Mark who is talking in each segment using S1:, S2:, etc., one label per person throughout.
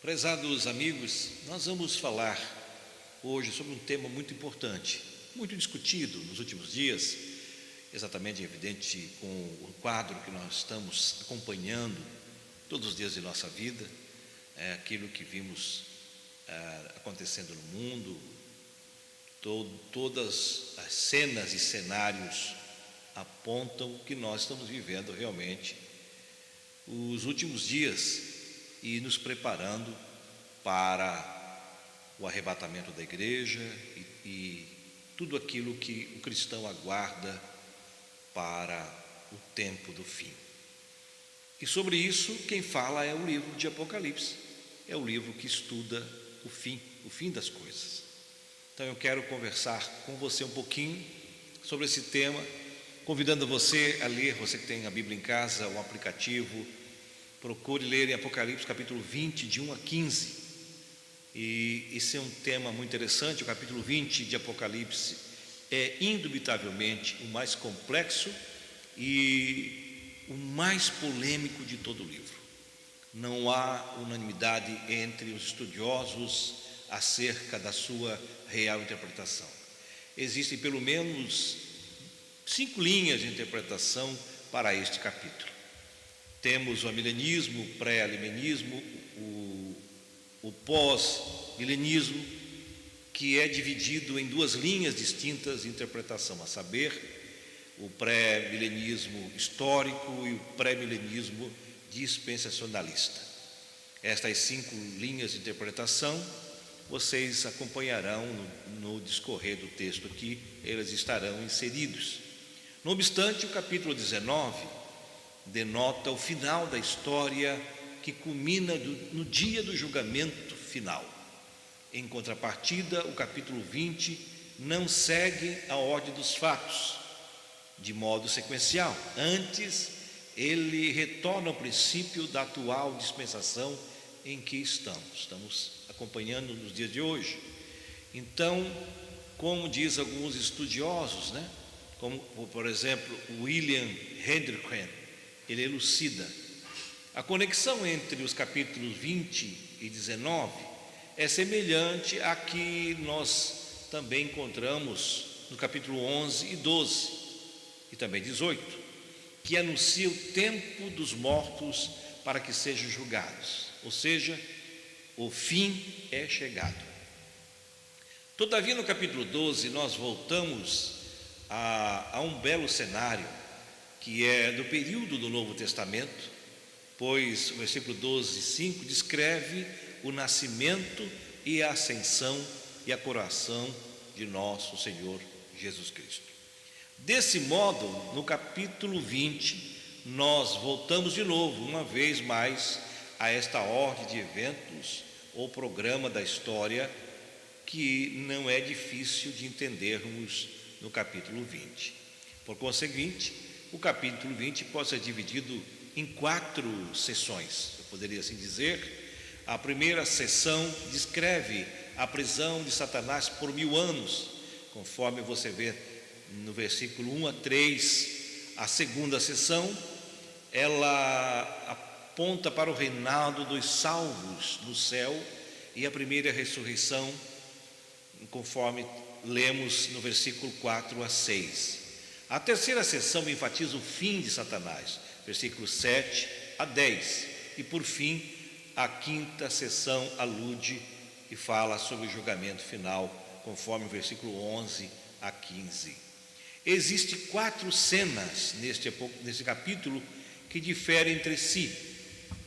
S1: Prezados amigos, nós vamos falar hoje sobre um tema muito importante, muito discutido nos últimos dias, exatamente evidente com o quadro que nós estamos acompanhando todos os dias de nossa vida, aquilo que vimos acontecendo no mundo, todas as cenas e cenários apontam que nós estamos vivendo realmente os últimos dias e nos preparando para o arrebatamento da igreja e tudo aquilo que o cristão aguarda para o tempo do fim. E sobre isso quem fala é o livro de Apocalipse, é o livro que estuda o fim das coisas. Então eu quero conversar com você um pouquinho sobre esse tema, convidando você a ler, você que tem a Bíblia em casa, o aplicativo, procure ler em Apocalipse capítulo 20, de 1 a 15, e esse é um tema muito interessante. O capítulo 20 de Apocalipse é indubitavelmente o mais complexo e o mais polêmico de todo o livro. Não há unanimidade entre os estudiosos acerca da sua real interpretação. Existem pelo menos 5 linhas de interpretação para este capítulo. Temos o amilenismo, o pré-amilenismo, o pós-milenismo, que é dividido em 2 linhas distintas de interpretação, a saber, o pré-milenismo histórico e o pré-milenismo dispensacionalista. Estas 5 linhas de interpretação vocês acompanharão no discorrer do texto aqui, eles estarão inseridos. Não obstante, o capítulo 19 denota o final da história que culmina no dia do julgamento final. Em contrapartida, o capítulo 20 não segue a ordem dos fatos de modo sequencial. Antes, ele retorna ao princípio da atual dispensação em que estamos acompanhando nos dias de hoje. Então, como diz alguns estudiosos, como por exemplo William Hendrickson, ele elucida a conexão entre os capítulos 20 e 19 é semelhante à que nós também encontramos no capítulo 11 e 12 e também 18, que anuncia o tempo dos mortos para que sejam julgados, ou seja, o fim é chegado. Todavia, no capítulo 12 nós voltamos a um belo cenário que é do período do Novo Testamento, pois o versículo 12:5 descreve o nascimento e a ascensão e a coroação de nosso Senhor Jesus Cristo. Desse modo, no capítulo 20, nós voltamos de novo, uma vez mais, a esta ordem de eventos ou programa da história que não é difícil de entendermos no capítulo 20. Por conseguinte, o capítulo 20 pode ser dividido em 4 sessões, eu poderia assim dizer. A primeira sessão descreve a prisão de Satanás por 1000 anos, conforme você vê no versículo 1 a 3. A segunda sessão, ela aponta para o reinado dos salvos no céu e a primeira ressurreição, conforme lemos no versículo 4 a 6. A terceira sessão enfatiza o fim de Satanás, versículos 7 a 10. E por fim, a quinta sessão alude e fala sobre o julgamento final, conforme o versículo 11 a 15. Existem 4 cenas neste capítulo que diferem entre si,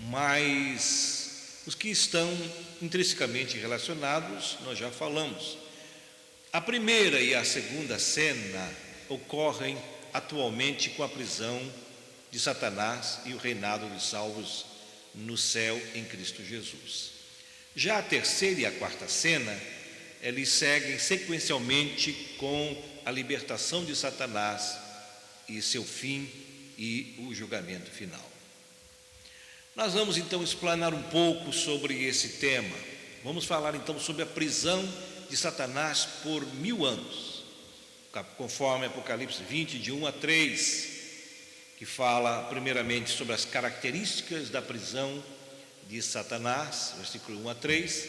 S1: mas os que estão intrinsecamente relacionados nós já falamos. A primeira e a segunda cena ocorrem atualmente com a prisão de Satanás e o reinado dos salvos no céu em Cristo Jesus. Já a terceira e a quarta cena, eles seguem sequencialmente com a libertação de Satanás e seu fim e o julgamento final. Nós vamos então explanar um pouco sobre esse tema. Vamos falar então sobre a prisão de Satanás por 1000 anos, conforme Apocalipse 20, de 1 a 3, que fala primeiramente sobre as características da prisão de Satanás, versículo 1 a 3,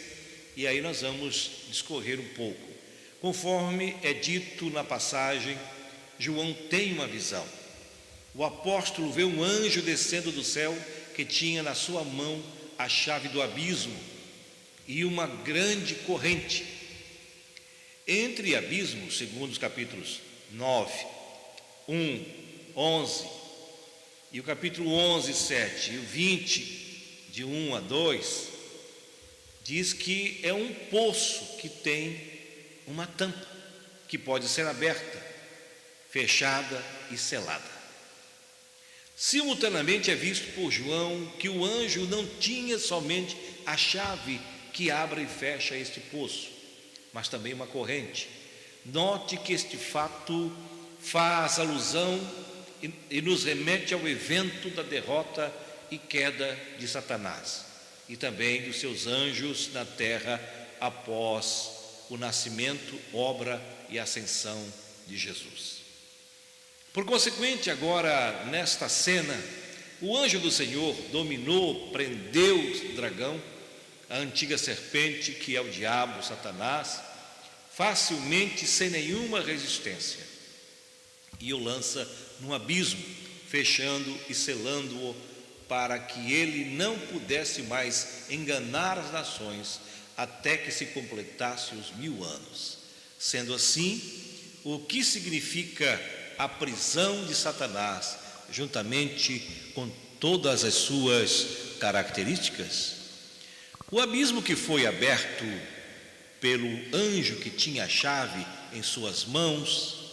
S1: e aí nós vamos discorrer um pouco. Conforme é dito na passagem, João tem uma visão. O apóstolo vê um anjo descendo do céu que tinha na sua mão a chave do abismo e uma grande corrente. Entre abismos, segundo os capítulos 9, 1, 11 e o capítulo 11, 7 e o 20, de 1 a 2, diz que é um poço que tem uma tampa que pode ser aberta, fechada e selada. Simultaneamente é visto por João que o anjo não tinha somente a chave que abre e fecha este poço, mas também uma corrente. Note que este fato faz alusão e nos remete ao evento da derrota e queda de Satanás e também dos seus anjos na terra após o nascimento, obra e ascensão de Jesus. Por consequente, agora nesta cena, o anjo do Senhor dominou, prendeu o dragão, a antiga serpente que é o diabo, Satanás, facilmente, sem nenhuma resistência, e o lança num abismo, fechando e selando-o para que ele não pudesse mais enganar as nações até que se completasse os 1000 anos. Sendo assim, o que significa a prisão de Satanás, juntamente com todas as suas características? O abismo que foi aberto pelo anjo que tinha a chave em suas mãos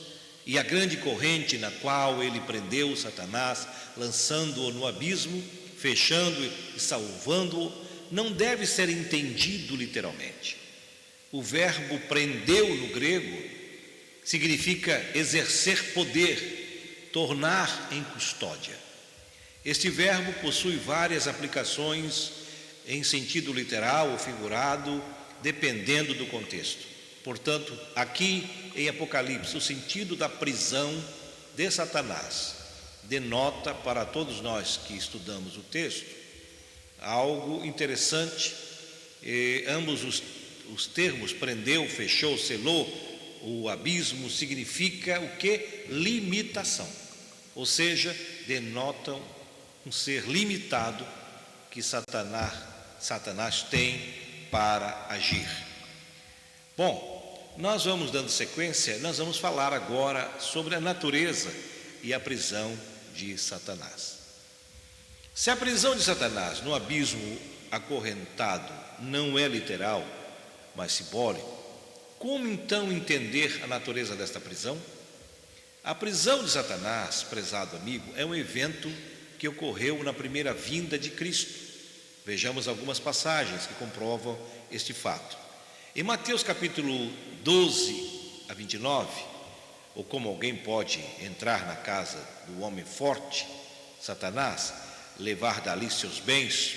S1: e a grande corrente na qual ele prendeu Satanás, lançando-o no abismo, fechando e salvando-o, não deve ser entendido literalmente. O verbo prendeu no grego significa exercer poder, tornar em custódia. Este verbo possui várias aplicações em sentido literal ou figurado, dependendo do contexto. Portanto, aqui em Apocalipse, o sentido da prisão de Satanás denota para todos nós que estudamos o texto algo interessante. Ambos os termos, prendeu, fechou, selou, o abismo, significa o que? Limitação, ou seja, denotam um ser limitado que Satanás tem para agir. Bom, nós vamos dando sequência, nós vamos falar agora sobre a natureza e a prisão de Satanás. Se a prisão de Satanás no abismo acorrentado não é literal, mas simbólico, como então entender a natureza desta prisão? A prisão de Satanás, prezado amigo, é um evento que ocorreu na primeira vinda de Cristo. Vejamos algumas passagens que comprovam este fato. Em Mateus capítulo 12 a 29, ou como alguém pode entrar na casa do homem forte, Satanás, levar dali seus bens,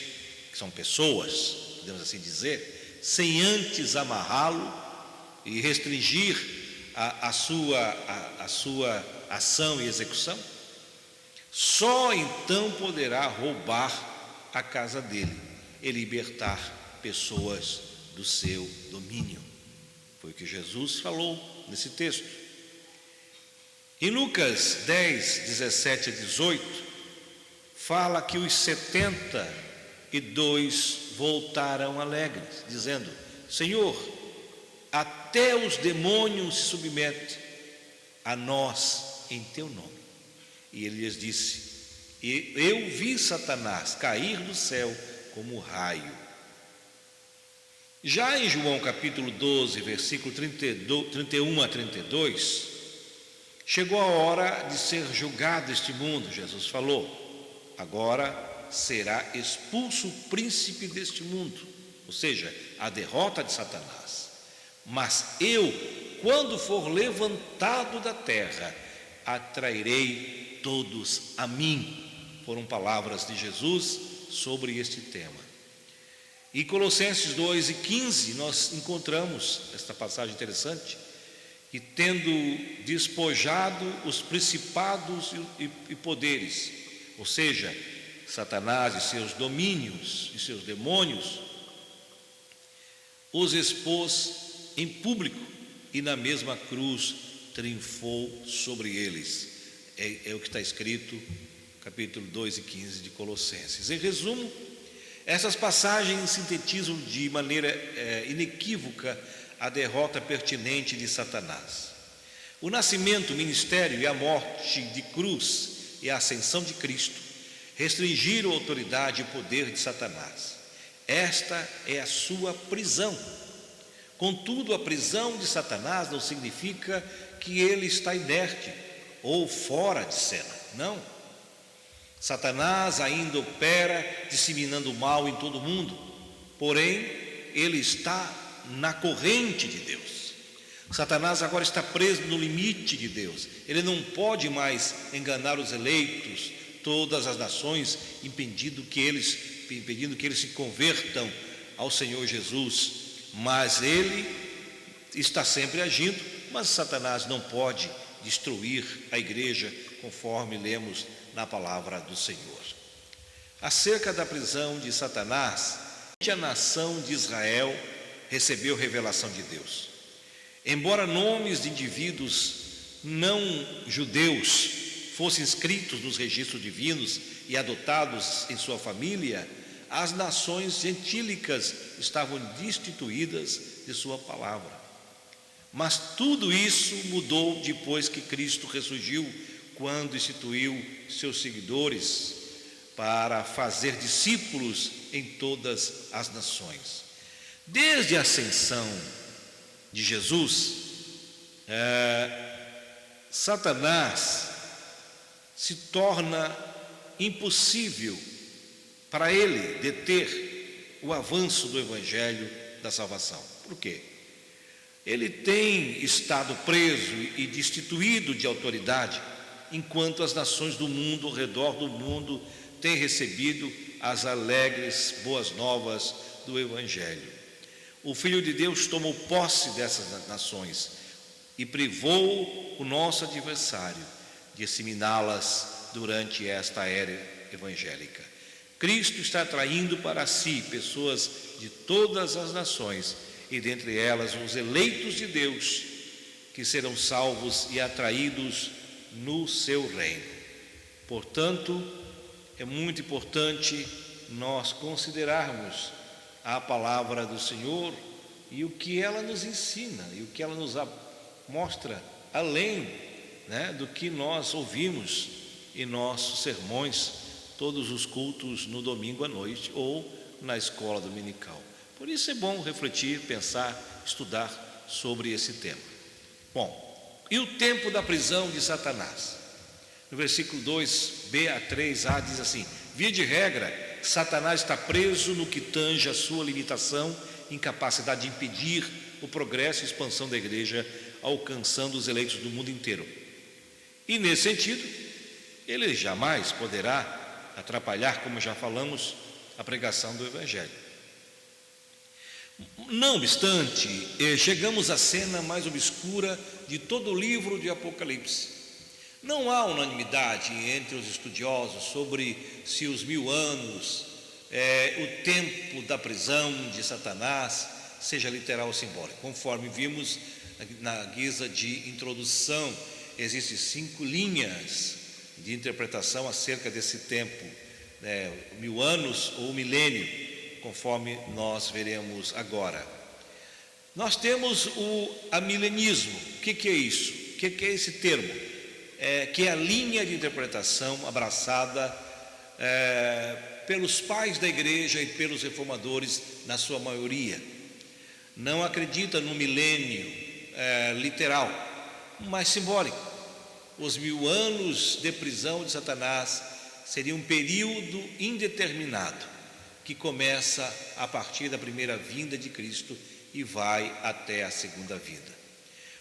S1: que são pessoas, podemos assim dizer, sem antes amarrá-lo e restringir a sua ação e execução, só então poderá roubar a casa dele e libertar pessoas do seu domínio. Foi o que Jesus falou nesse texto. Em Lucas 10, 17 a 18, fala que os 72 voltaram alegres, dizendo: Senhor, até os demônios se submetem a nós em teu nome. E ele lhes disse: eu vi Satanás cair do céu como raio. Já em João capítulo 12, versículo 31 a 32, chegou a hora de ser julgado este mundo, Jesus falou. Agora será expulso o príncipe deste mundo, ou seja, a derrota de Satanás. Mas eu, quando for levantado da terra, atrairei todos a mim. Foram palavras de Jesus sobre este tema. E Colossenses 2 e 15, nós encontramos esta passagem interessante, que tendo despojado os principados e poderes, ou seja, Satanás e seus domínios e seus demônios, os expôs em público e na mesma cruz triunfou sobre eles. É o que está escrito, capítulo 2 e 15 de Colossenses. Em resumo, essas passagens sintetizam de maneira inequívoca a derrota pertinente de Satanás. O nascimento, o ministério e a morte de cruz e a ascensão de Cristo restringiram a autoridade e o poder de Satanás. Esta é a sua prisão. Contudo, a prisão de Satanás não significa que ele está inerte ou fora de cena. Não. Satanás ainda opera disseminando o mal em todo o mundo, porém, ele está na corrente de Deus. Satanás agora está preso no limite de Deus. Ele não pode mais enganar os eleitos, todas as nações, impedindo que eles se convertam ao Senhor Jesus. Mas ele está sempre agindo, mas Satanás não pode destruir a igreja, conforme lemos na palavra do Senhor. Acerca da prisão de Satanás, a nação de Israel recebeu revelação de Deus. Embora nomes de indivíduos não judeus fossem inscritos nos registros divinos e adotados em sua família, as nações gentílicas estavam destituídas de sua palavra. Mas tudo isso mudou depois que Cristo ressurgiu, quando instituiu seus seguidores para fazer discípulos em todas as nações. Desde a ascensão de Jesus, Satanás se torna impossível para ele deter o avanço do evangelho da salvação. Por quê? Ele tem estado preso e destituído de autoridade, enquanto as nações do mundo, ao redor do mundo, têm recebido as alegres boas novas do evangelho. O Filho de Deus tomou posse dessas nações e privou o nosso adversário de disseminá-las durante esta era evangélica. Cristo está atraindo para si pessoas de todas as nações, e dentre elas os eleitos de Deus, que serão salvos e atraídos no seu reino. Portanto, é muito importante nós considerarmos a palavra do Senhor e o que ela nos ensina e o que ela nos mostra, além do que nós ouvimos em nossos sermões, todos os cultos no domingo à noite ou na escola dominical. Por isso é bom refletir, pensar, estudar sobre esse tema. Bom, e o tempo da prisão de Satanás? No versículo 2b a 3a diz assim: via de regra, Satanás está preso no que tange a sua limitação, incapacidade de impedir o progresso e expansão da igreja, alcançando os eleitos do mundo inteiro. E nesse sentido, ele jamais poderá atrapalhar, como já falamos, a pregação do evangelho. Não obstante, chegamos à cena mais obscura de todo o livro de Apocalipse. Não há unanimidade entre os estudiosos sobre se os 1000 anos, o tempo da prisão de Satanás, seja literal ou simbólico. Conforme vimos na guisa de introdução, existem 5 linhas de interpretação acerca desse tempo, 1000 anos ou milênio, conforme nós veremos agora. Nós temos o amilenismo. O que é isso? O que é esse termo? Que é a linha de interpretação abraçada pelos pais da igreja e pelos reformadores, na sua maioria. Não acredita no milênio literal, mas simbólico. Os 1000 anos de prisão de Satanás seria um período indeterminado, que começa a partir da primeira vinda de Cristo e vai até a segunda vinda.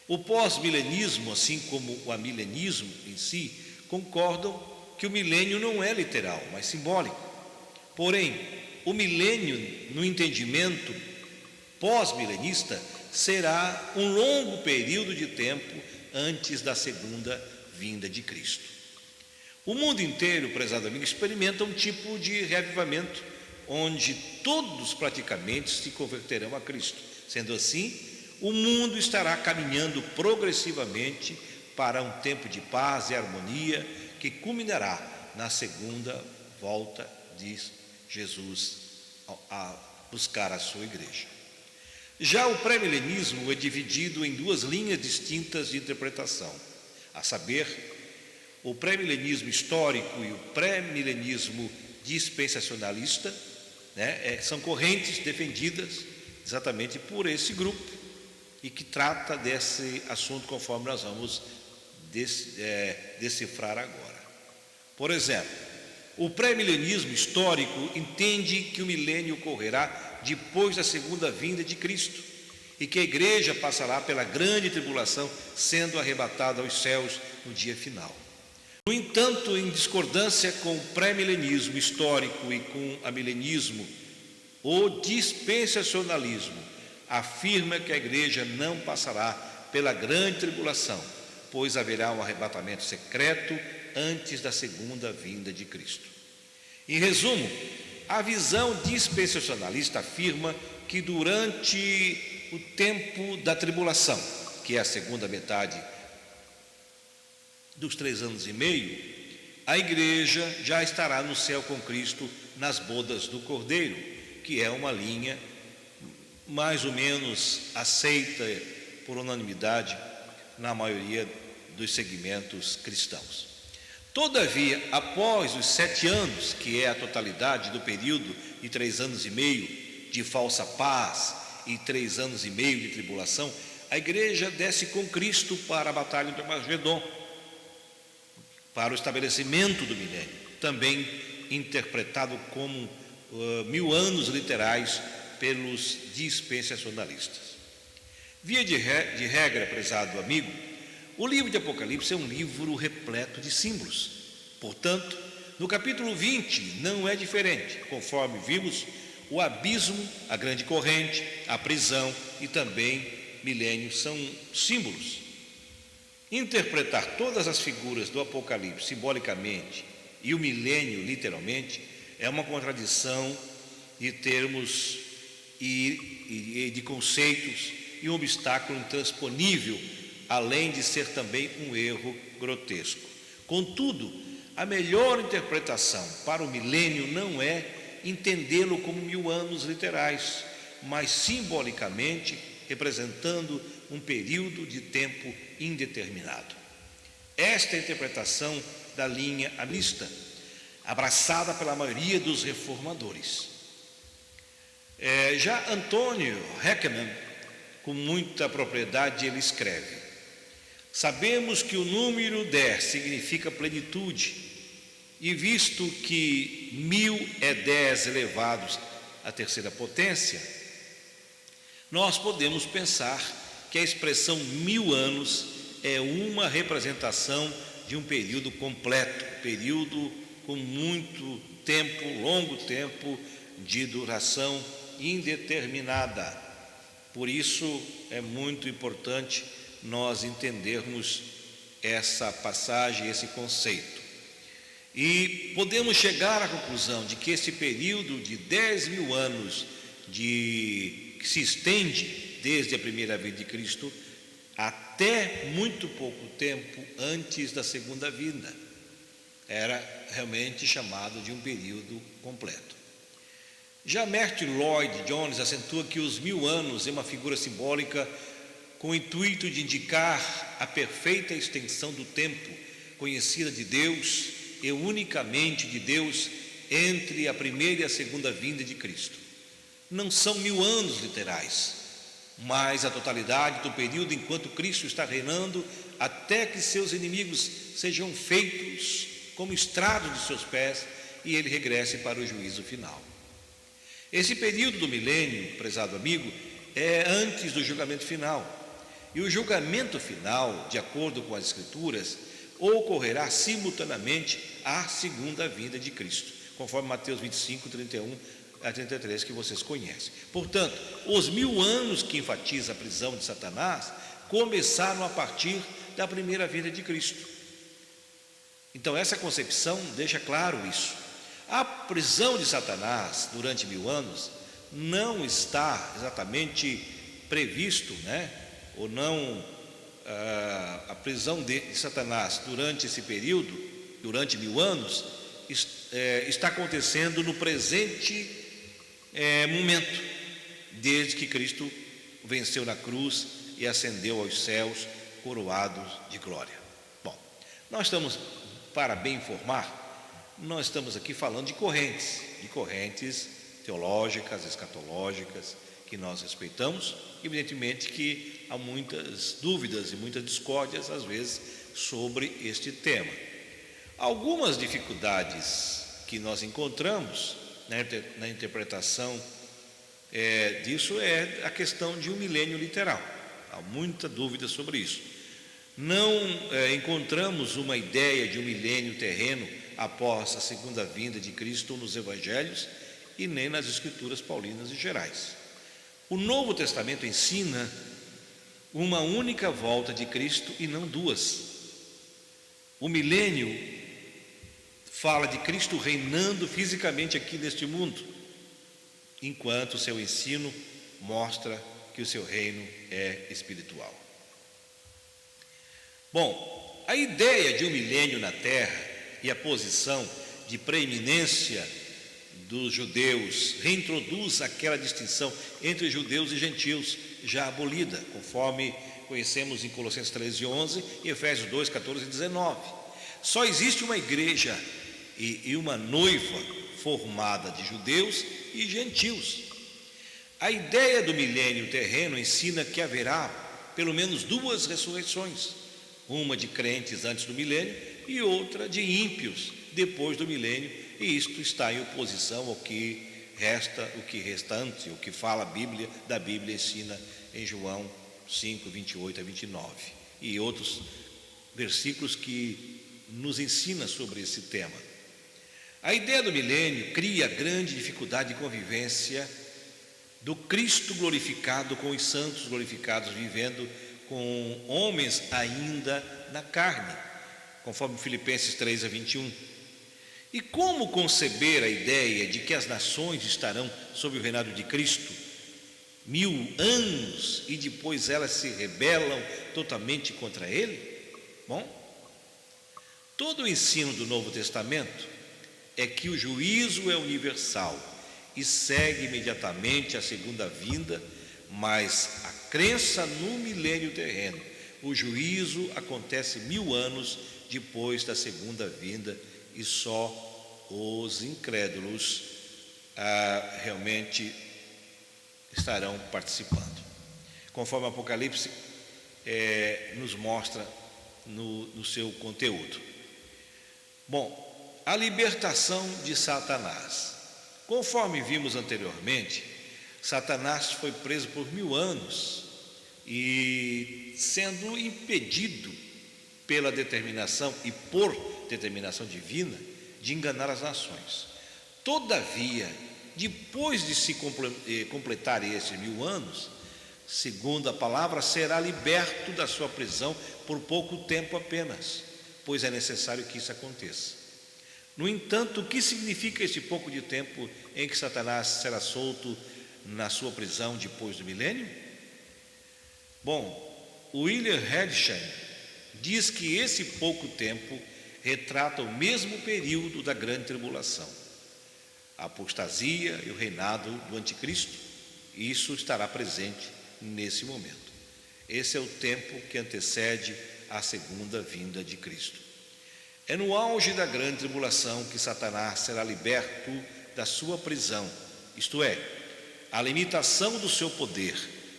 S1: O pós-milenismo, assim como o amilenismo em si, concordam que o milênio não é literal, mas simbólico. Porém, o milênio, no entendimento pós-milenista, será um longo período de tempo antes da segunda vinda de Cristo. O mundo inteiro, prezado amigo, experimenta um tipo de reavivamento, onde todos praticamente se converterão a Cristo. Sendo assim, o mundo estará caminhando progressivamente para um tempo de paz e harmonia que culminará na segunda volta de Jesus a buscar a sua igreja. Já o pré-milenismo é dividido em duas linhas distintas de interpretação, a saber, o pré-milenismo histórico e o pré-milenismo dispensacionalista, são correntes defendidas exatamente por esse grupo e que trata desse assunto conforme nós vamos decifrar agora. Por exemplo, o pré-milenismo histórico entende que o milênio ocorrerá depois da segunda vinda de Cristo e que a igreja passará pela grande tribulação, sendo arrebatada aos céus no dia final. No entanto, em discordância com o pré-milenismo histórico e com o milenismo, o dispensacionalismo afirma que a igreja não passará pela grande tribulação, pois haverá um arrebatamento secreto antes da segunda vinda de Cristo. Em resumo, a visão dispensacionalista afirma que durante o tempo da tribulação, que é a segunda metade dos 3 anos e meio, a igreja já estará no céu com Cristo nas bodas do Cordeiro, que é uma linha mais ou menos aceita por unanimidade na maioria dos segmentos cristãos. Todavia, após os 7 anos, que é a totalidade do período de 3 anos e meio de falsa paz e 3 anos e meio de tribulação, a igreja desce com Cristo para a batalha do Armagedon, para o estabelecimento do milênio, também interpretado como 1000 anos literais pelos dispensacionalistas. Via de regra, prezado amigo, o livro de Apocalipse é um livro repleto de símbolos. Portanto, no capítulo 20 não é diferente. Conforme vimos, o abismo, a grande corrente, a prisão e também milênio são símbolos. Interpretar todas as figuras do Apocalipse simbolicamente e o milênio literalmente é uma contradição de termos e de conceitos e um obstáculo intransponível, além de ser também um erro grotesco. Contudo, a melhor interpretação para o milênio não é entendê-lo como 1000 anos literais, mas simbolicamente representando um período de tempo indeterminado. Esta é a interpretação da linha amista, abraçada pela maioria dos reformadores. Já Antônio Heckman, com muita propriedade, ele escreve: sabemos que o número 10 significa plenitude, e visto que 1000 é 10 elevados à terceira potência, nós podemos pensar que a expressão 1000 anos é uma representação de um período completo, período com muito tempo, longo tempo de duração indeterminada. Por isso é muito importante nós entendermos essa passagem, esse conceito. E podemos chegar à conclusão de que esse período de 10.000 anos que se estende desde a primeira vinda de Cristo até muito pouco tempo antes da segunda vinda era realmente chamado de um período completo. Já Martin Lloyd Jones acentua que os 1000 anos é uma figura simbólica com o intuito de indicar a perfeita extensão do tempo conhecida de Deus e unicamente de Deus entre a primeira e a segunda vinda de Cristo. Não são 1000 anos literais, mas a totalidade do período enquanto Cristo está reinando até que seus inimigos sejam feitos como estrados de seus pés e ele regresse para o juízo final. Esse período do milênio, prezado amigo, é antes do julgamento final. E o julgamento final, de acordo com as Escrituras, ocorrerá simultaneamente à segunda vinda de Cristo, conforme Mateus 25, 31 a 33, que vocês conhecem. Portanto, os 1000 anos que enfatiza a prisão de Satanás começaram a partir da primeira vinda de Cristo. Então essa concepção deixa claro isso. A prisão de Satanás durante 1000 anos não está exatamente previsto, ou não, a prisão de Satanás durante esse período, durante 1000 anos, está acontecendo no presente momento, desde que Cristo venceu na cruz e ascendeu aos céus, coroados de glória. Bom, nós estamos, para bem informar, nós estamos aqui falando de correntes teológicas, escatológicas, que nós respeitamos. Evidentemente que há muitas dúvidas e muitas discórdias, às vezes, sobre este tema. Algumas dificuldades que nós encontramos na interpretação disso é a questão de um milênio literal. Há muita dúvida sobre isso. Não encontramos uma ideia de um milênio terreno após a segunda vinda de Cristo nos Evangelhos e nem nas Escrituras paulinas e gerais. O Novo Testamento ensina uma única volta de Cristo e não duas. O milênio fala de Cristo reinando fisicamente aqui neste mundo, enquanto o seu ensino mostra que o seu reino é espiritual. Bom, a ideia de um milênio na terra e a posição de preeminência dos judeus reintroduz aquela distinção entre judeus e gentios já abolida, conforme conhecemos em Colossenses 13:11 e Efésios 2:14-19. Só existe uma igreja e uma noiva formada de judeus e gentios. A ideia do milênio terreno ensina que haverá pelo menos 2 ressurreições, uma de crentes antes do milênio e outra de ímpios depois do milênio, e isto está em oposição ao que restante, o que fala a Bíblia, da Bíblia ensina em João 5:28-29 e outros versículos que nos ensina sobre esse tema. A ideia do milênio cria grande dificuldade de convivência do Cristo glorificado com os santos glorificados, vivendo com homens ainda na carne, conforme Filipenses 3:21. E como conceber a ideia de que as nações estarão sob o reinado de Cristo 1000 anos e depois elas se rebelam totalmente contra ele? Bom, todo o ensino do Novo Testamento é que o juízo é universal e segue imediatamente a segunda vinda, mas a crença no milênio terreno, o juízo acontece 1000 anos depois da segunda vinda, e só os incrédulos realmente estarão participando, conforme o Apocalipse nos mostra no seu conteúdo. Bom, a libertação de Satanás. Conforme vimos anteriormente, Satanás foi preso por 1000 anos e sendo impedido pela determinação e por determinação divina de enganar as nações. Todavia, depois de se completar esses 1000 anos, segundo a palavra, será liberto da sua prisão por pouco tempo apenas, pois é necessário que isso aconteça. No entanto, o que significa esse pouco de tempo em que Satanás será solto na sua prisão depois do milênio? Bom, William Hershey diz que esse pouco tempo retrata o mesmo período da grande tribulação, a apostasia e o reinado do anticristo, e isso estará presente nesse momento. Esse é o tempo que antecede a segunda vinda de Cristo. É no auge da grande tribulação que Satanás será liberto da sua prisão, isto é, a limitação do seu poder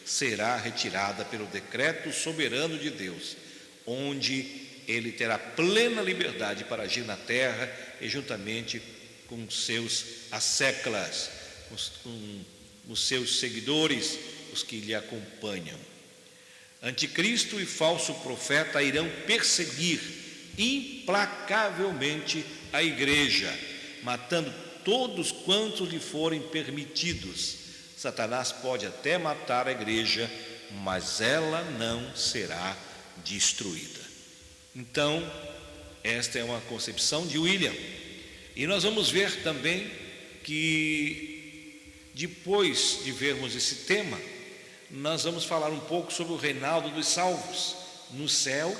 S1: será retirada pelo decreto soberano de Deus, onde ele terá plena liberdade para agir na terra e juntamente com seus asseclas, com os seus seguidores, os que lhe acompanham. Anticristo e falso profeta irão perseguir implacavelmente a igreja, matando todos quantos lhe forem permitidos. Satanás pode até matar a igreja, mas ela não será destruída. Então, Esta é uma concepção de William. E nós vamos ver também que, depois de vermos esse tema, nós vamos falar um pouco sobre o reinado dos salvos no céu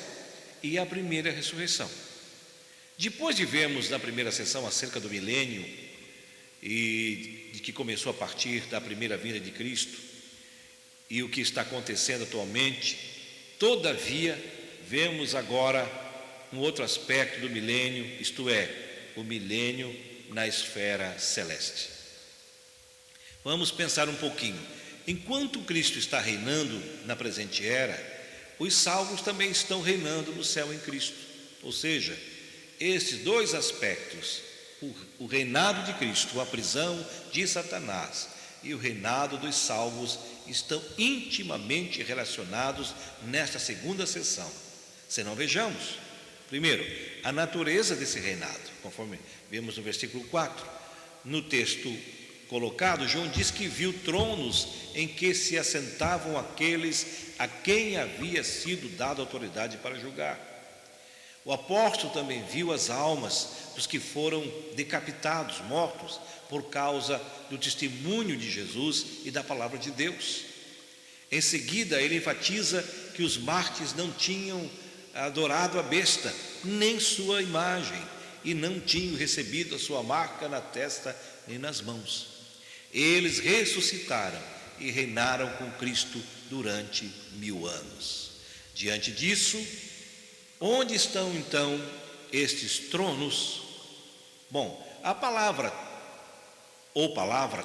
S1: e a primeira ressurreição. Depois de vermos na primeira sessão acerca do milênio e de que começou a partir da primeira vinda de Cristo e o que está acontecendo atualmente, todavia, vemos agora um outro aspecto do milênio, isto é, o milênio na esfera celeste. Vamos pensar um pouquinho. Enquanto Cristo está reinando na presente era, os salvos também estão reinando no céu em Cristo. Ou seja, esses dois aspectos, o reinado de Cristo, a prisão de Satanás e o reinado dos salvos, estão intimamente relacionados nesta segunda sessão. Senão vejamos, primeiro, a natureza desse reinado, conforme vemos no versículo 4. No texto colocado, João diz que viu tronos em que se assentavam aqueles a quem havia sido dada autoridade para julgar. O apóstolo também viu as almas dos que foram decapitados, mortos, por causa do testemunho de Jesus e da palavra de Deus. Em seguida, ele enfatiza que os mártires não tinham adorado a besta, nem sua imagem, e não tinham recebido a sua marca na testa nem nas mãos. Eles ressuscitaram e reinaram com Cristo durante 1000 anos. Diante disso, onde estão então estes tronos? Bom, a palavra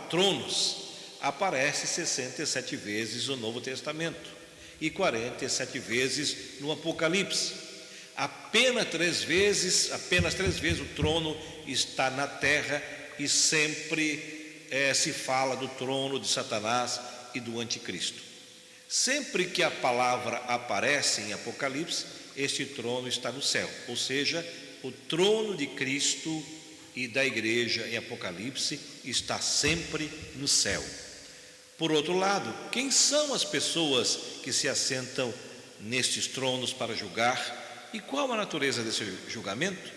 S1: tronos aparece 67 vezes no Novo Testamento e 47 vezes no Apocalipse. Apenas três vezes o trono está na terra e sempre se fala do trono de Satanás e do anticristo. Sempre que a palavra aparece em Apocalipse, este trono está no céu, ou seja, o trono de Cristo e da igreja em Apocalipse está sempre no céu. Por outro lado, quem são as pessoas que se assentam nestes tronos para julgar e qual a natureza desse julgamento?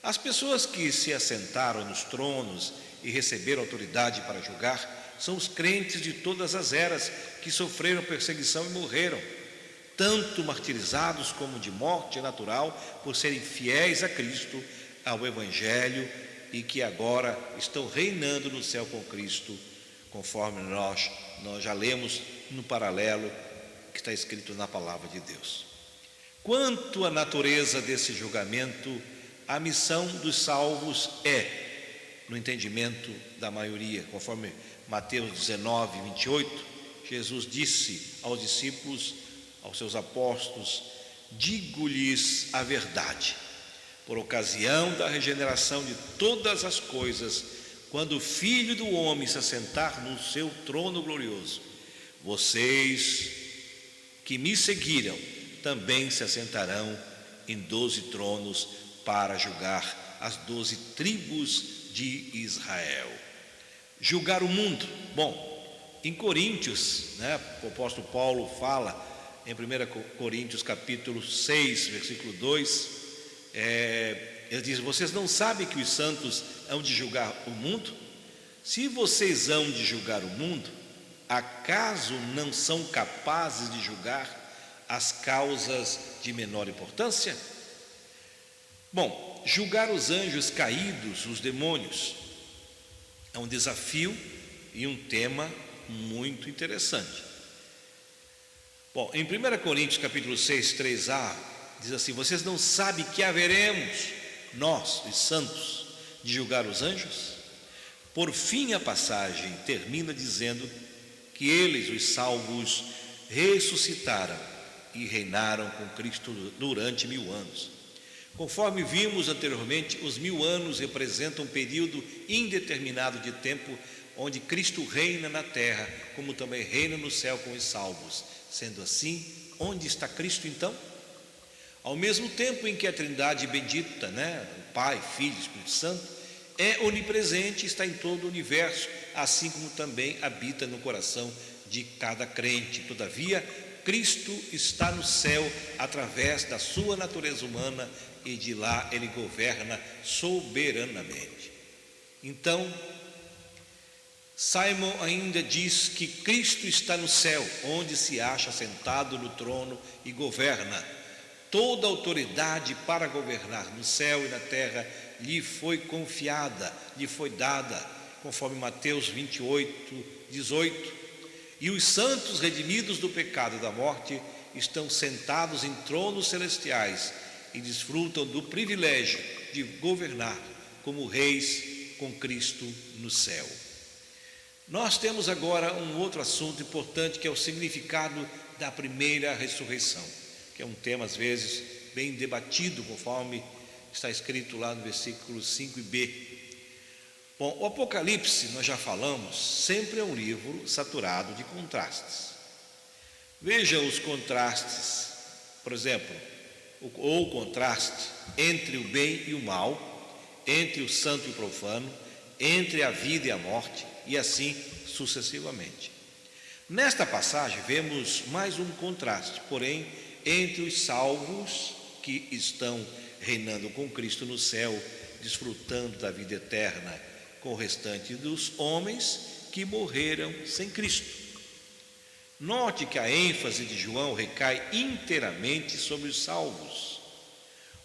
S1: As pessoas que se assentaram nos tronos e receberam autoridade para julgar são os crentes de todas as eras que sofreram perseguição e morreram, tanto martirizados como de morte natural, por serem fiéis a Cristo, ao Evangelho, e que agora estão reinando no céu com Cristo, conforme nós já lemos no paralelo que está escrito na palavra de Deus. Quanto à natureza desse julgamento, a missão dos salvos no entendimento da maioria, conforme Mateus 19, 28, Jesus disse aos discípulos, aos seus apóstolos: digo-lhes a verdade, por ocasião da regeneração de todas as coisas, quando o Filho do Homem se assentar no seu trono glorioso, vocês que me seguiram também se assentarão em 12 tronos para julgar as 12 tribos de Israel. Julgar o mundo. Bom, em Coríntios, o apóstolo Paulo fala em 1 Coríntios capítulo 6, versículo 2, ele diz: vocês não sabem que os santos hão de julgar o mundo? Se vocês hão de julgar o mundo, acaso não são capazes de julgar as causas de menor importância? Bom, julgar os anjos caídos, os demônios, é um desafio e um tema muito interessante. Bom, em 1 Coríntios capítulo 6, 3a, diz assim: vocês não sabem que haveremos, nós, os santos, de julgar os anjos? Por fim, a passagem termina dizendo que eles, os salvos, ressuscitaram e reinaram com Cristo durante 1000 anos. Conforme vimos anteriormente, os 1000 anos representam um período indeterminado de tempo onde Cristo reina na terra, como também reina no céu com os salvos. Sendo assim, onde está Cristo então? Ao mesmo tempo em que a Trindade bendita, o Pai, Filho e Espírito Santo, é onipresente, está em todo o universo, assim como também habita no coração de cada crente. Todavia, Cristo está no céu através da sua natureza humana e de lá ele governa soberanamente. Então, Simon ainda diz que Cristo está no céu, onde se acha sentado no trono e governa. Toda autoridade para governar no céu e na terra lhe foi confiada, lhe foi dada, conforme Mateus 28, 18. E os santos redimidos do pecado e da morte estão sentados em tronos celestiais e desfrutam do privilégio de governar como reis com Cristo no céu. Nós temos agora um outro assunto importante, que é o significado da primeira ressurreição, que é um tema às vezes bem debatido, conforme está escrito lá no versículo 5b. Bom, o Apocalipse, nós já falamos, sempre é um livro saturado de contrastes. Veja os contrastes, por exemplo, o contraste entre o bem e o mal, entre o santo e o profano, entre a vida e a morte, e assim sucessivamente. Nesta passagem vemos mais um contraste, porém, entre os salvos que estão reinando com Cristo no céu, desfrutando da vida eterna, com o restante dos homens que morreram sem Cristo. Note que a ênfase de João recai inteiramente sobre os salvos.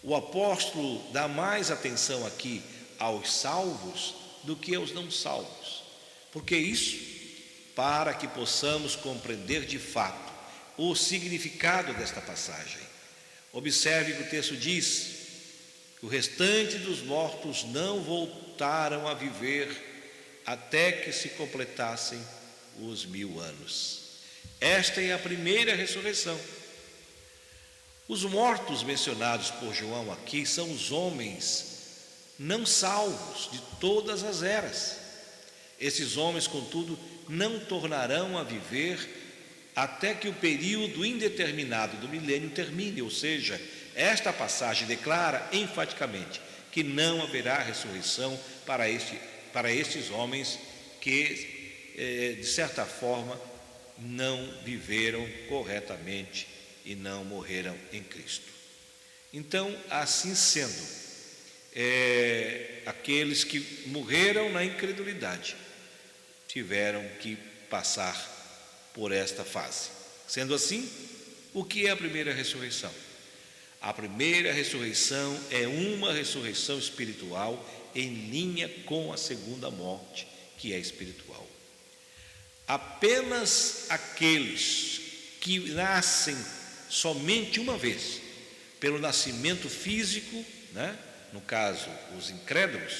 S1: O apóstolo dá mais atenção aqui aos salvos do que aos não salvos. Por que isso? Para que possamos compreender de fato o significado desta passagem. Observe que o texto diz: o restante dos mortos não voltaram a viver até que se completassem os 1000 anos. Esta é a primeira ressurreição. Os mortos mencionados por João aqui são os homens não salvos de todas as eras. Esses homens, contudo, não tornarão a viver até que o período indeterminado do milênio termine, ou seja, esta passagem declara enfaticamente que não haverá ressurreição para estes homens que, de certa forma, não viveram corretamente e não morreram em Cristo. Então, assim sendo, aqueles que morreram na incredulidade tiveram que passar por esta fase. Sendo assim, o que é a primeira ressurreição? A primeira ressurreição é uma ressurreição espiritual em linha com a segunda morte, que é espiritual. Apenas aqueles que nascem somente uma vez, pelo nascimento físico, no caso, os incrédulos,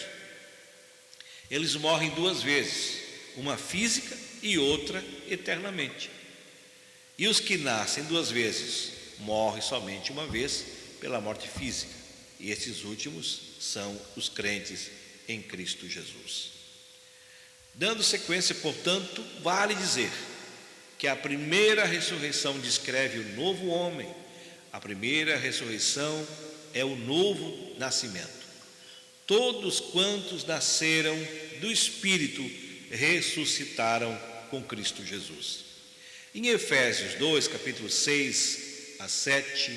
S1: eles morrem 2 vezes, uma física e outra eternamente. E os que nascem 2 vezes morrem somente uma vez pela morte física, e esses últimos são os crentes em Cristo Jesus. Dando sequência, portanto, vale dizer que a primeira ressurreição descreve o novo homem. A primeira ressurreição é o novo nascimento. Todos quantos nasceram do Espírito ressuscitaram com Cristo Jesus. Em Efésios 2, capítulo 6 a 7,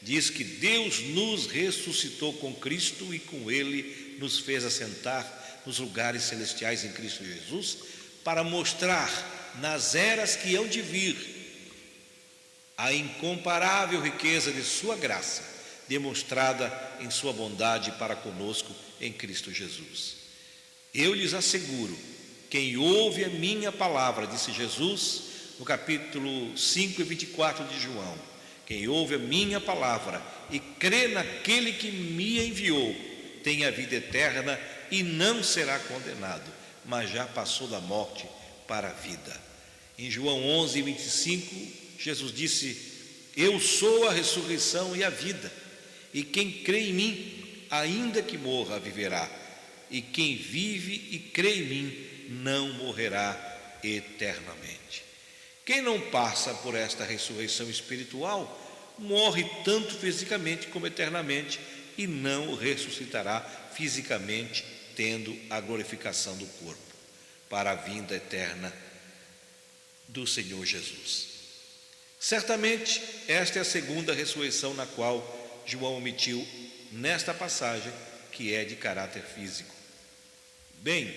S1: diz que Deus nos ressuscitou com Cristo e com Ele nos fez assentar nos lugares celestiais em Cristo Jesus, para mostrar nas eras que hão de vir a incomparável riqueza de sua graça, demonstrada em sua bondade para conosco em Cristo Jesus. Eu lhes asseguro, quem ouve a minha palavra, disse Jesus no capítulo 5 e 24 de João, quem ouve a minha palavra e crê naquele que me enviou, tem a vida eterna e não será condenado, mas já passou da morte para a vida. Em João 11, 25, Jesus disse: eu sou a ressurreição e a vida, e quem crê em mim, ainda que morra, viverá, e quem vive e crê em mim, não morrerá eternamente. Quem não passa por esta ressurreição espiritual, morre tanto fisicamente como eternamente, e não ressuscitará fisicamente, tendo a glorificação do corpo, para a vinda eterna do Senhor Jesus. Certamente, esta é a segunda ressurreição na qual João omitiu nesta passagem que é de caráter físico. Bem,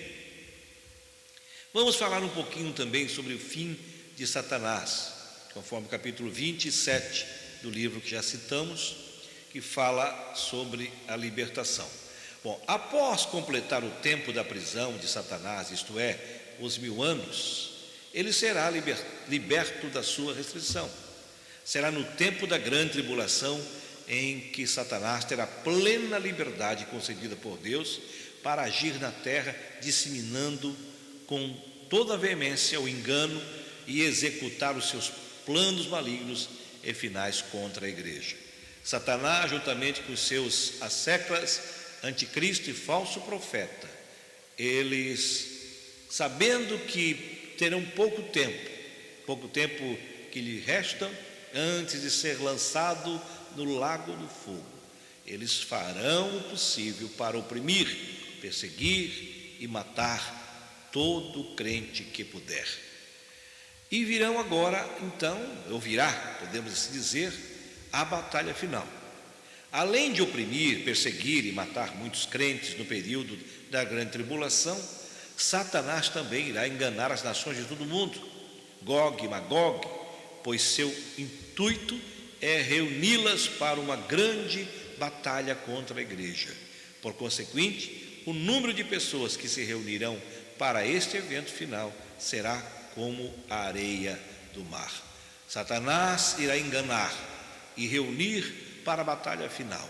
S1: vamos falar um pouquinho também sobre o fim de Satanás, conforme o capítulo 27 do livro que já citamos, que fala sobre a libertação. Bom, após completar o tempo da prisão de Satanás, isto é, os 1000 anos, ele será liberto da sua restrição. Será no tempo da grande tribulação em que Satanás terá plena liberdade concedida por Deus para agir na terra, disseminando com toda a veemência o engano e executar os seus planos malignos e finais contra a igreja. Satanás, juntamente com os seus asseclas, anticristo e falso profeta, eles, sabendo que terão pouco tempo que lhe resta antes de ser lançado no lago do fogo, eles farão o possível para oprimir, perseguir e matar todo crente que puder. E virão agora, então, ou virá, podemos assim dizer, a batalha final. Além de oprimir, perseguir e matar muitos crentes no período da grande tribulação, Satanás também irá enganar as nações de todo o mundo, Gog e Magog, pois seu intuito é reuni-las para uma grande batalha contra a igreja. Por conseguinte, o número de pessoas que se reunirão para este evento final será como a areia do mar. Satanás irá enganar e reunir para a batalha final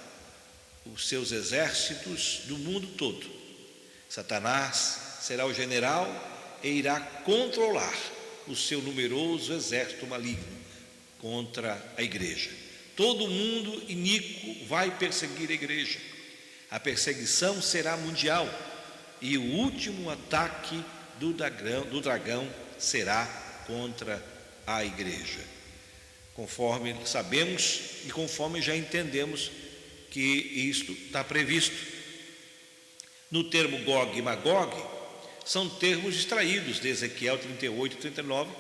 S1: os seus exércitos do mundo todo. Satanás será o general e irá controlar o seu numeroso exército maligno contra a igreja. Todo mundo iníquo vai perseguir a igreja. A perseguição será mundial e o último ataque do dragão será contra a igreja. Conforme sabemos e conforme já entendemos que isto está previsto. No termo Gog e Magog, são termos extraídos de Ezequiel 38 e 39,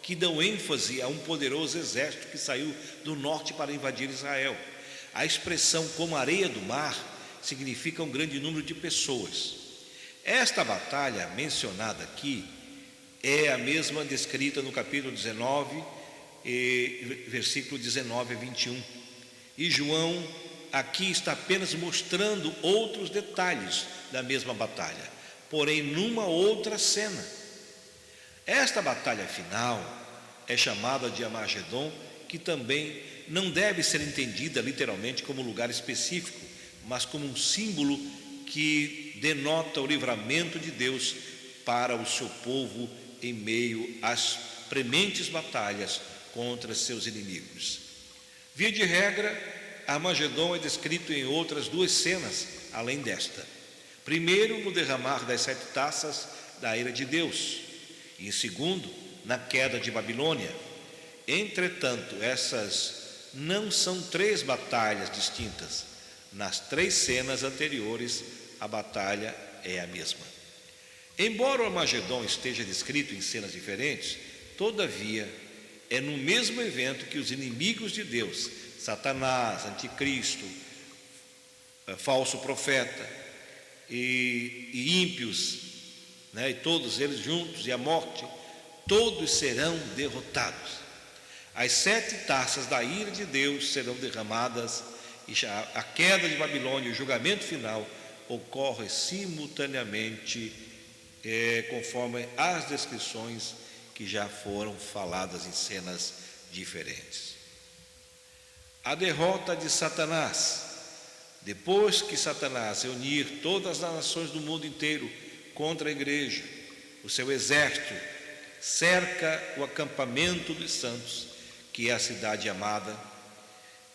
S1: que dão ênfase a um poderoso exército que saiu do norte para invadir Israel. A expressão como areia do mar significa um grande número de pessoas. Esta batalha mencionada aqui é a mesma descrita no capítulo 19, versículo 19 a 21. E João aqui está apenas mostrando outros detalhes da mesma batalha, porém numa outra cena. Esta batalha final é chamada de Armagedon, que também não deve ser entendida literalmente como lugar específico, mas como um símbolo que denota o livramento de Deus para o seu povo em meio às prementes batalhas contra seus inimigos. Via de regra, Armagedon é descrito em outras 2 cenas além desta. Primeiro, no derramar das 7 taças da ira de Deus, e em segundo, na queda de Babilônia. Entretanto, essas não são 3 batalhas distintas. Nas 3 cenas anteriores, a batalha é a mesma. Embora o Armagedon esteja descrito em cenas diferentes, todavia, é no mesmo evento que os inimigos de Deus, Satanás, anticristo, falso profeta e ímpios, e todos eles juntos, e a morte, todos serão derrotados. As 7 taças da ira de Deus serão derramadas, e a queda de Babilônia e o julgamento final ocorre simultaneamente, conforme as descrições que já foram faladas em cenas diferentes. A derrota de Satanás. Depois que Satanás reunir todas as nações do mundo inteiro contra a igreja, o seu exército cerca o acampamento dos santos, que é a cidade amada,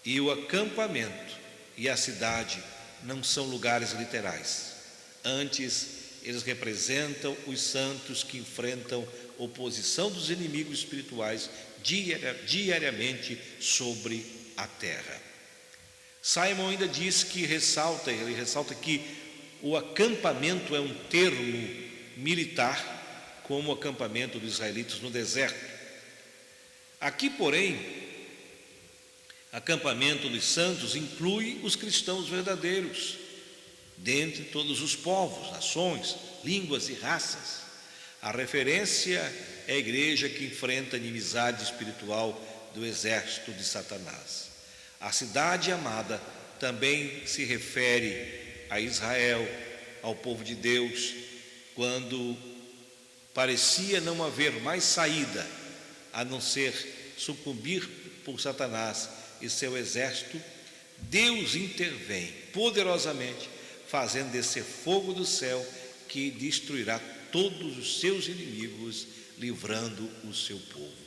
S1: e o acampamento e a cidade não são lugares literais. Antes, eles representam os santos que enfrentam oposição dos inimigos espirituais diariamente sobre a terra. Simon ainda diz que ele ressalta que o acampamento é um termo militar, como o acampamento dos israelitas no deserto. Aqui, porém, Acampamento dos santos inclui os cristãos verdadeiros, dentre todos os povos, nações, línguas e raças. A referência é a igreja que enfrenta a inimizade espiritual do exército de Satanás. A cidade amada também se refere a Israel, ao povo de Deus, quando parecia não haver mais saída a não ser sucumbir por Satanás e seu exército. Deus intervém poderosamente, fazendo descer fogo do céu que destruirá todos os seus inimigos, livrando o seu povo.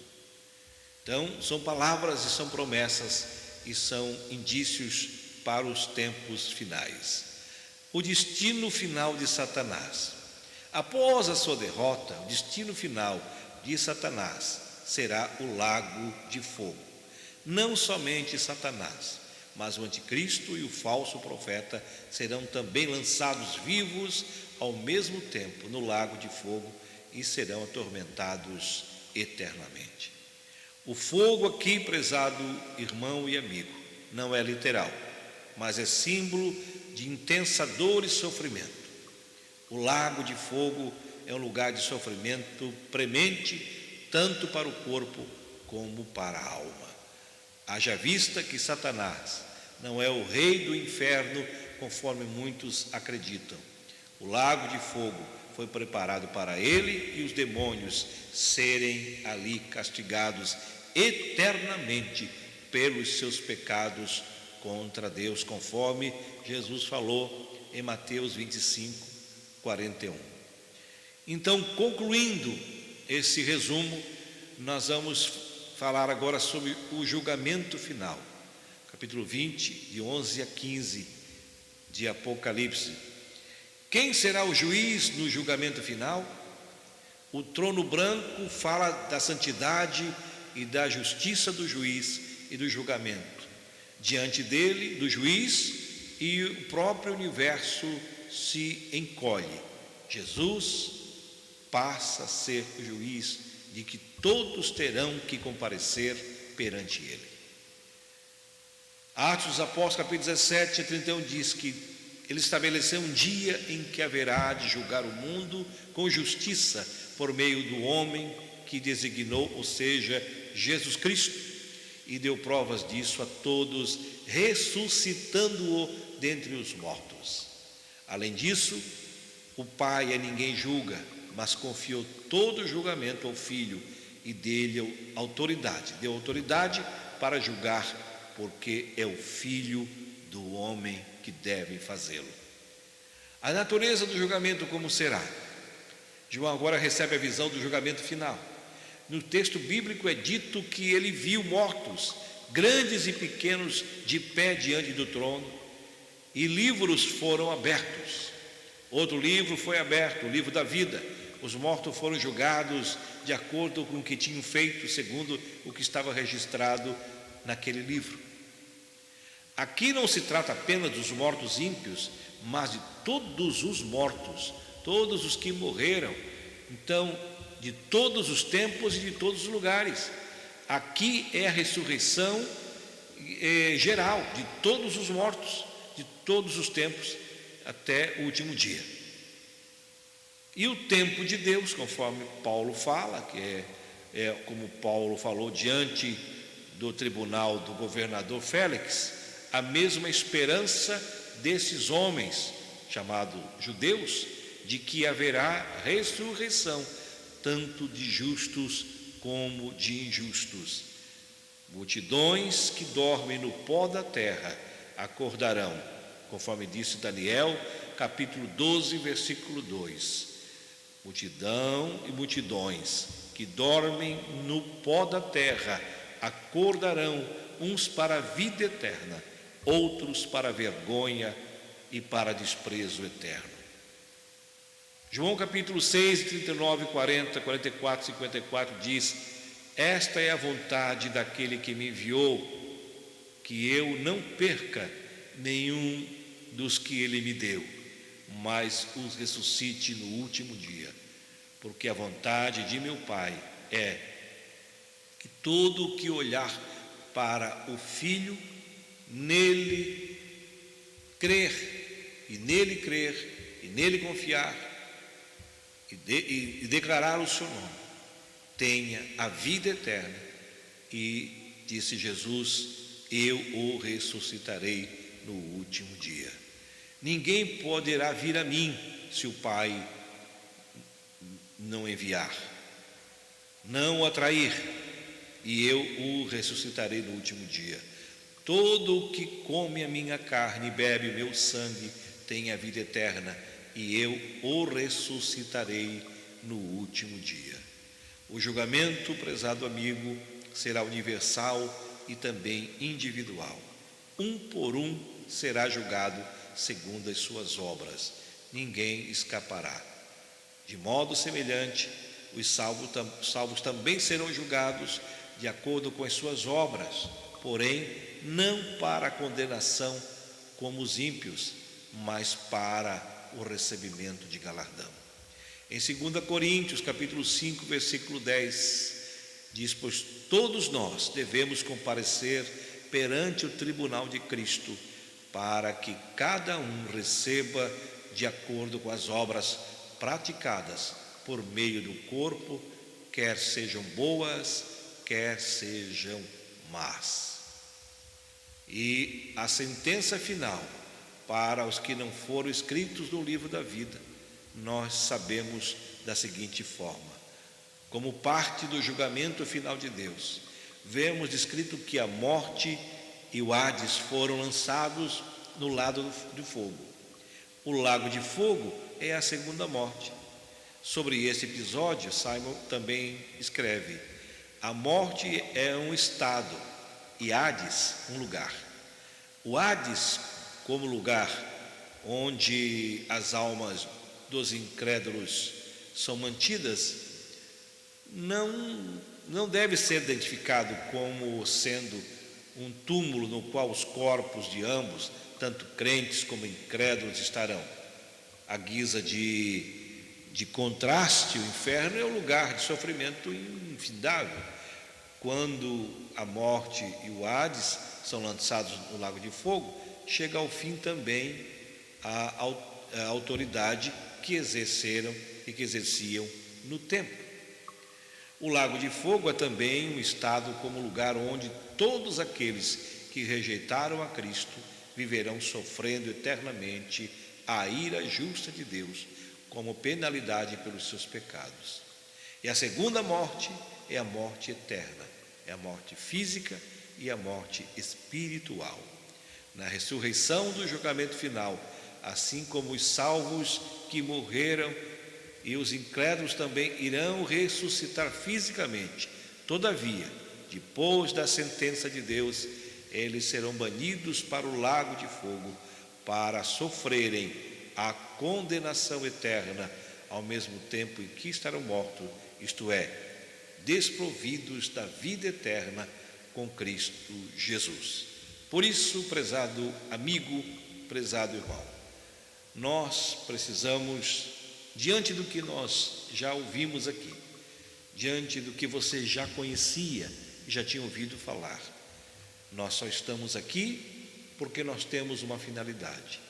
S1: Então, são palavras e são promessas e são indícios para os tempos finais. O destino final de Satanás. Após a sua derrota, o destino final de Satanás será o lago de fogo. Não somente Satanás, mas o anticristo e o falso profeta serão também lançados vivos ao mesmo tempo no lago de fogo e serão atormentados eternamente. O fogo aqui, prezado irmão e amigo, não é literal, mas é símbolo de intensa dor e sofrimento. O lago de fogo é um lugar de sofrimento premente, tanto para o corpo como para a alma. Haja vista que Satanás não é o rei do inferno, conforme muitos acreditam. O lago de fogo foi preparado para ele e os demônios serem ali castigados eternamente pelos seus pecados contra Deus, conforme Jesus falou em Mateus 25, 41. Então, concluindo esse resumo, nós vamos falar agora sobre o julgamento final. Capítulo 20, de 11 a 15 de Apocalipse. Quem será o juiz no julgamento final? O trono branco fala da santidade e da justiça do juiz e do julgamento. Diante dele, do juiz, e o próprio universo se encolhe. Jesus passa a ser o juiz de que todos terão que comparecer perante ele. Atos dos Apóstolos, capítulo 17 a 31, diz que ele estabeleceu um dia em que haverá de julgar o mundo com justiça por meio do homem que designou, ou seja, Jesus Cristo, e deu provas disso a todos, ressuscitando-o dentre os mortos. Além disso, o Pai a ninguém julga, mas confiou todo o julgamento ao Filho e deu autoridade para julgar, porque é o Filho do homem que deve fazê-lo. A natureza do julgamento como será? João agora recebe a visão do julgamento final. No texto bíblico é dito que ele viu mortos, grandes e pequenos, de pé diante do trono, e livros foram abertos. Outro livro foi aberto, o livro da vida. Os mortos foram julgados de acordo com o que tinham feito, segundo o que estava registrado naquele livro. Aqui não se trata apenas dos mortos ímpios, mas de todos os mortos, todos os que morreram, então, de todos os tempos e de todos os lugares. Aqui é a ressurreição geral de todos os mortos, de todos os tempos, até o último dia. E o tempo de Deus, conforme Paulo fala, que é como Paulo falou diante do tribunal do governador Félix, a mesma esperança desses homens, chamados judeus, de que haverá ressurreição, tanto de justos como de injustos. Multidões que dormem no pó da terra acordarão, conforme disse Daniel, capítulo 12, versículo 2. Multidão e multidões que dormem no pó da terra acordarão, uns para a vida eterna, outros para a vergonha e para desprezo eterno. João capítulo 6, 39, 40, 44, 54 diz: esta é a vontade daquele que me enviou, que eu não perca nenhum dos que ele me deu, mas os ressuscite no último dia, porque a vontade de meu Pai é que todo o que olhar para o Filho nele crer, e nele confiar, e declarar o seu nome, tenha a vida eterna. E disse Jesus: eu o ressuscitarei no último dia. Ninguém poderá vir a mim se o Pai não enviar, não o atrair, e eu o ressuscitarei no último dia. Todo o que come a minha carne e bebe o meu sangue tem a vida eterna, e eu o ressuscitarei no último dia. O julgamento, prezado amigo, será universal e também individual. Um por um será julgado segundo as suas obras. Ninguém escapará. De modo semelhante, os salvos também serão julgados de acordo com as suas obras, porém não para a condenação como os ímpios, mas para o recebimento de galardão. Em 2 Coríntios, capítulo 5, versículo 10, diz: pois todos nós devemos comparecer perante o tribunal de Cristo, para que cada um receba de acordo com as obras praticadas por meio do corpo, quer sejam boas, quer sejam más. E a sentença final para os que não foram escritos no livro da vida, nós sabemos da seguinte forma: como parte do julgamento final de Deus, vemos descrito que a morte e o Hades foram lançados no lago do fogo. O lago de fogo é a segunda morte. Sobre esse episódio, Simon também escreve: a morte é um estado e Hades um lugar. O Hades, como lugar onde as almas dos incrédulos são mantidas, não deve ser identificado como sendo um túmulo no qual os corpos de ambos, tanto crentes como incrédulos, estarão. À guisa de contraste, o inferno é um lugar de sofrimento infindável. Quando a morte e o Hades são lançados no lago de fogo, chega ao fim também a autoridade que exerceram e que exerciam no tempo. O lago de fogo é também um estado como lugar onde todos aqueles que rejeitaram a Cristo viverão sofrendo eternamente a ira justa de Deus como penalidade pelos seus pecados. E a segunda morte é a morte eterna, é a morte física e a morte espiritual. Na ressurreição do julgamento final, assim como os salvos que morreram e os incrédulos também irão ressuscitar fisicamente. Todavia, depois da sentença de Deus, eles serão banidos para o lago de fogo para sofrerem a condenação eterna, ao mesmo tempo em que estarão mortos, isto é, desprovidos da vida eterna com Cristo Jesus. Por isso, prezado amigo, prezado irmão, nós precisamos, diante do que nós já ouvimos aqui, diante do que você já conhecia e já tinha ouvido falar, nós só estamos aqui porque nós temos uma finalidade.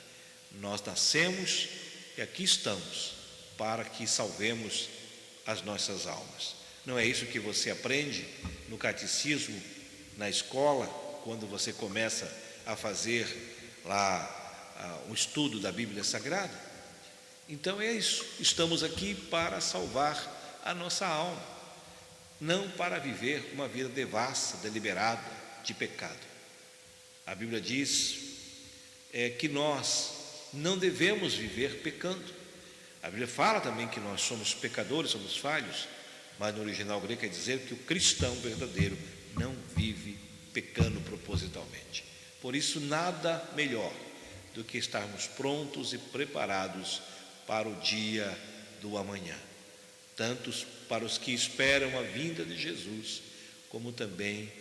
S1: Nós nascemos e aqui estamos para que salvemos as nossas almas. Não é isso que você aprende no catecismo, na escola, quando você começa a fazer lá o estudo da Bíblia Sagrada? Então é isso, estamos aqui para salvar a nossa alma, não para viver uma vida devassa, deliberada, de pecado. A Bíblia diz que nós não devemos viver pecando. A Bíblia fala também que nós somos pecadores, somos falhos, mas no original grego quer dizer que o cristão verdadeiro não vive pecando propositalmente. Por isso, nada melhor do que estarmos prontos e preparados para o dia do amanhã, tanto para os que esperam a vinda de Jesus, como também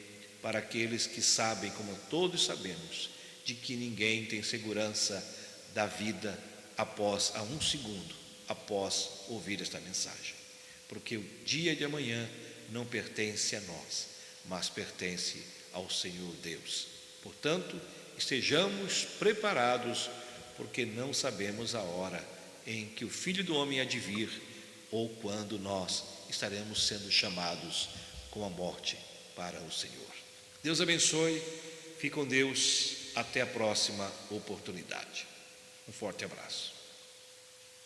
S1: para aqueles que sabem, como todos sabemos, de que ninguém tem segurança da vida após a um segundo, após ouvir esta mensagem, porque o dia de amanhã não pertence a nós. mas pertence ao Senhor Deus. Portanto, estejamos preparados, porque não sabemos a hora em que o Filho do Homem há de vir, ou quando nós estaremos sendo chamados com a morte para o Senhor. Deus abençoe, fique com Deus, até a próxima oportunidade. Um forte abraço.